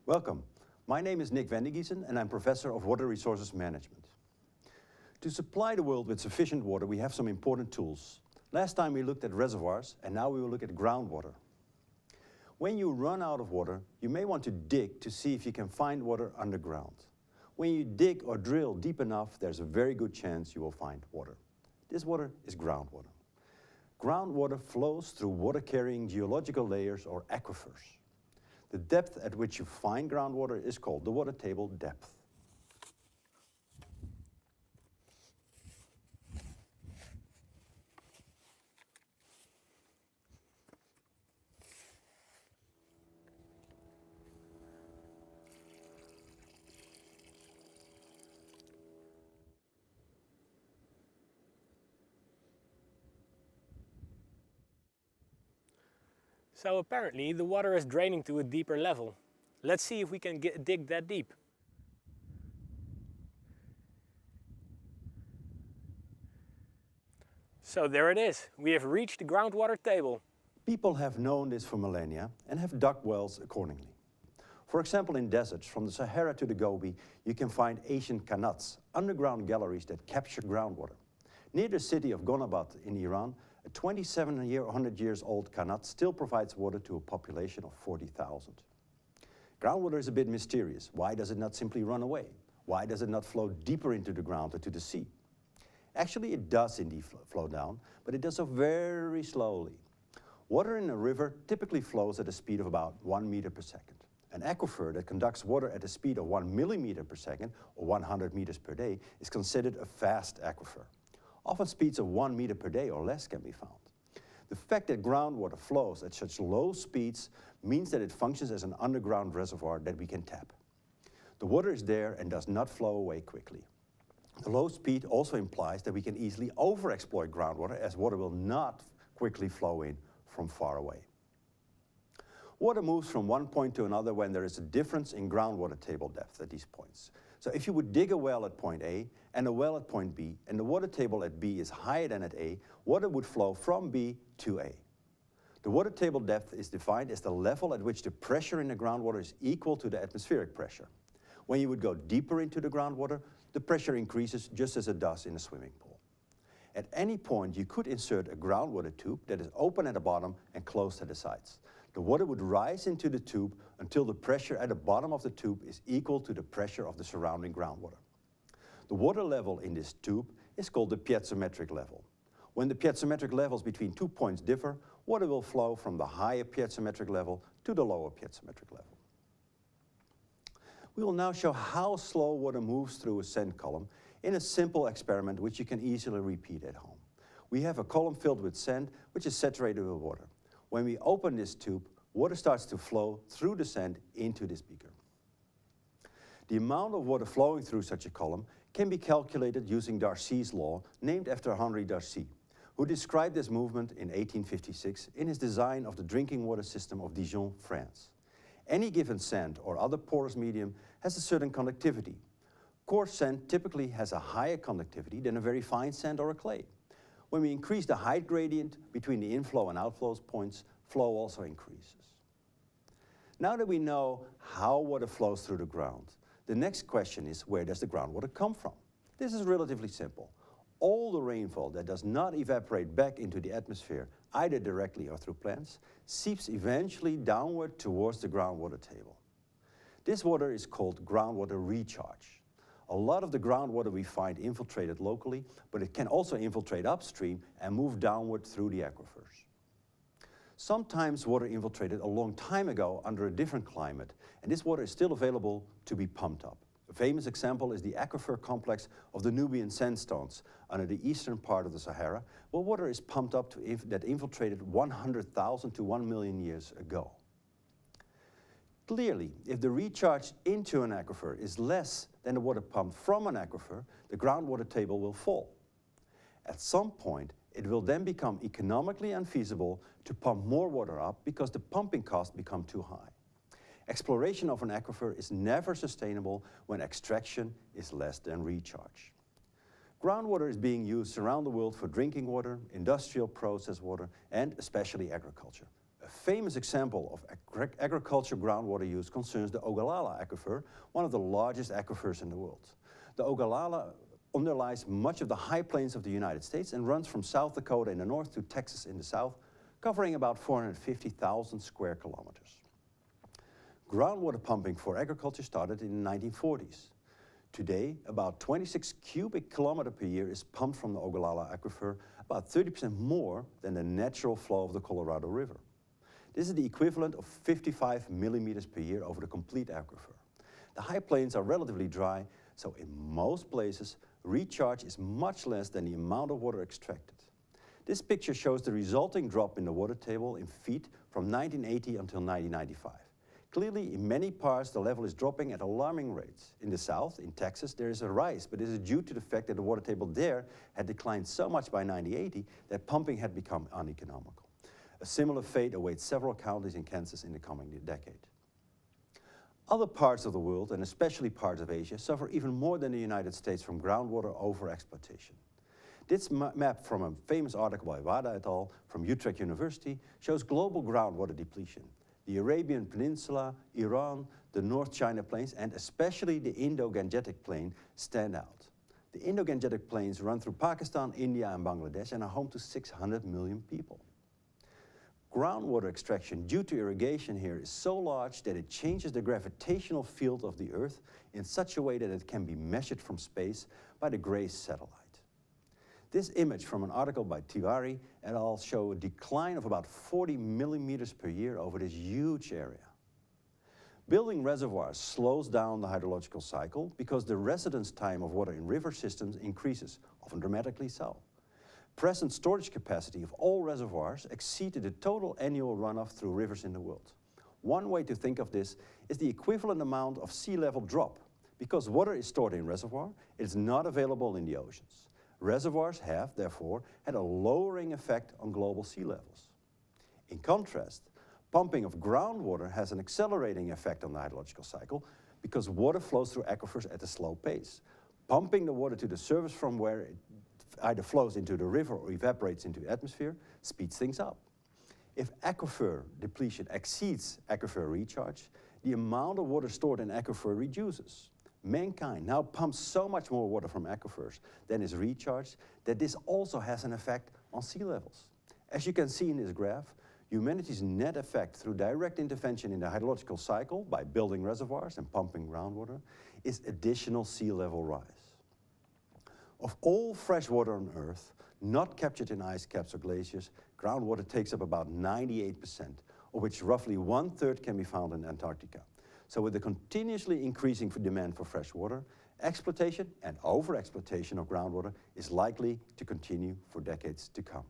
Welcome. My name is Nick Vendegiesen and I'm Professor of Water Resources Management. To supply the world with sufficient water, we have some important tools. Last time we looked at reservoirs and now we will look at groundwater. When you run out of water, you may want to dig to see if you can find water underground. When you dig or drill deep enough, there's a very good chance you will find water. This water is groundwater. Groundwater flows through water-carrying geological layers or aquifers. The depth at which you find groundwater is called the water table depth. So apparently the water is draining to a deeper level. Let's see if we can dig that deep. So there it is. We have reached the groundwater table. People have known this for millennia and have dug wells accordingly. For example, in deserts from the Sahara to the Gobi, you can find Asian qanats, underground galleries that capture groundwater. Near the city of Gonabad in Iran, a 2,700 years old qanat still provides water to a population of 40,000. Groundwater is a bit mysterious. Why does it not simply run away? Why does it not flow deeper into the ground or to the sea? Actually, it does indeed flow down, but it does so very slowly. Water in a river typically flows at a speed of about 1 meter per second. An aquifer that conducts water at a speed of 1 millimeter per second, or 100 meters per day, is considered a fast aquifer. Often speeds of 1 meter per day or less can be found. The fact that groundwater flows at such low speeds means that it functions as an underground reservoir that we can tap. The water is there and does not flow away quickly. The low speed also implies that we can easily overexploit groundwater, as water will not quickly flow in from far away. Water moves from one point to another when there is a difference in groundwater table depth at these points. So if you would dig a well at point A and a well at point B, and the water table at B is higher than at A, water would flow from B to A. The water table depth is defined as the level at which the pressure in the groundwater is equal to the atmospheric pressure. When you would go deeper into the groundwater, the pressure increases just as it does in a swimming pool. At any point, you could insert a groundwater tube that is open at the bottom and closed at the sides. The water would rise into the tube until the pressure at the bottom of the tube is equal to the pressure of the surrounding groundwater. The water level in this tube is called the piezometric level. When the piezometric levels between 2 points differ, water will flow from the higher piezometric level to the lower piezometric level. We will now show how slow water moves through a sand column in a simple experiment which you can easily repeat at home. We have a column filled with sand which is saturated with water. When we open this tube, water starts to flow through the sand into this beaker. The amount of water flowing through such a column can be calculated using Darcy's law, named after Henri Darcy, who described this movement in 1856 in his design of the drinking water system of Dijon, France. Any given sand or other porous medium has a certain conductivity. Coarse sand typically has a higher conductivity than a very fine sand or a clay. When we increase the height gradient between the inflow and outflow points, flow also increases. Now that we know how water flows through the ground, the next question is, where does the groundwater come from? This is relatively simple. All the rainfall that does not evaporate back into the atmosphere, either directly or through plants, seeps eventually downward towards the groundwater table. This water is called groundwater recharge. A lot of the groundwater we find infiltrated locally, but it can also infiltrate upstream and move downward through the aquifers. Sometimes water infiltrated a long time ago under a different climate, and this water is still available to be pumped up. A famous example is the aquifer complex of the Nubian sandstones under the eastern part of the Sahara, where water is pumped up that infiltrated 100,000 to 1 million years ago. Clearly, if the recharge into an aquifer is less than the water pumped from an aquifer, the groundwater table will fall. At some point, it will then become economically unfeasible to pump more water up because the pumping costs become too high. Exploration of an aquifer is never sustainable when extraction is less than recharge. Groundwater is being used around the world for drinking water, industrial process water, and especially agriculture. A famous example of agricultural groundwater use concerns the Ogallala aquifer, one of the largest aquifers in the world. The Ogallala underlies much of the high plains of the United States and runs from South Dakota in the north to Texas in the south, covering about 450,000 square kilometers. Groundwater pumping for agriculture started in the 1940s. Today, about 26 cubic kilometers per year is pumped from the Ogallala aquifer, about 30% more than the natural flow of the Colorado River. This is the equivalent of 55 millimeters per year over the complete aquifer. The high plains are relatively dry, so in most places, recharge is much less than the amount of water extracted. This picture shows the resulting drop in the water table in feet from 1980 until 1995. Clearly, in many parts, the level is dropping at alarming rates. In the south, in Texas, there is a rise, but this is due to the fact that the water table there had declined so much by 1980 that pumping had become uneconomical. A similar fate awaits several counties in Kansas in the coming decade. Other parts of the world, and especially parts of Asia, suffer even more than the United States from groundwater overexploitation. This map from a famous article by Wada et al. From Utrecht University shows global groundwater depletion. The Arabian Peninsula, Iran, the North China Plains, and especially the Indo-Gangetic Plain stand out. The Indo-Gangetic Plains run through Pakistan, India, and Bangladesh and are home to 600 million people. Groundwater extraction due to irrigation here is so large that it changes the gravitational field of the Earth in such a way that it can be measured from space by the GRACE satellite. This image from an article by Tiwari et al. Show a decline of about 40 millimeters per year over this huge area. Building reservoirs slows down the hydrological cycle because the residence time of water in river systems increases, often dramatically so. Present storage capacity of all reservoirs exceeded the total annual runoff through rivers in the world. One way to think of this is the equivalent amount of sea level drop. Because water is stored in reservoir, it is not available in the oceans. Reservoirs have, therefore, had a lowering effect on global sea levels. In contrast, pumping of groundwater has an accelerating effect on the hydrological cycle because water flows through aquifers at a slow pace. Pumping the water to the surface from where it either flows into the river or evaporates into the atmosphere speeds things up. If aquifer depletion exceeds aquifer recharge, the amount of water stored in aquifer reduces. Mankind now pumps so much more water from aquifers than is recharged that this also has an effect on sea levels. As you can see in this graph, humanity's net effect through direct intervention in the hydrological cycle by building reservoirs and pumping groundwater is additional sea level rise. Of all fresh water on Earth, not captured in ice caps or glaciers, groundwater takes up about 98%, of which roughly 1/3 can be found in Antarctica. So with the continuously increasing demand for fresh water, exploitation and overexploitation of groundwater is likely to continue for decades to come.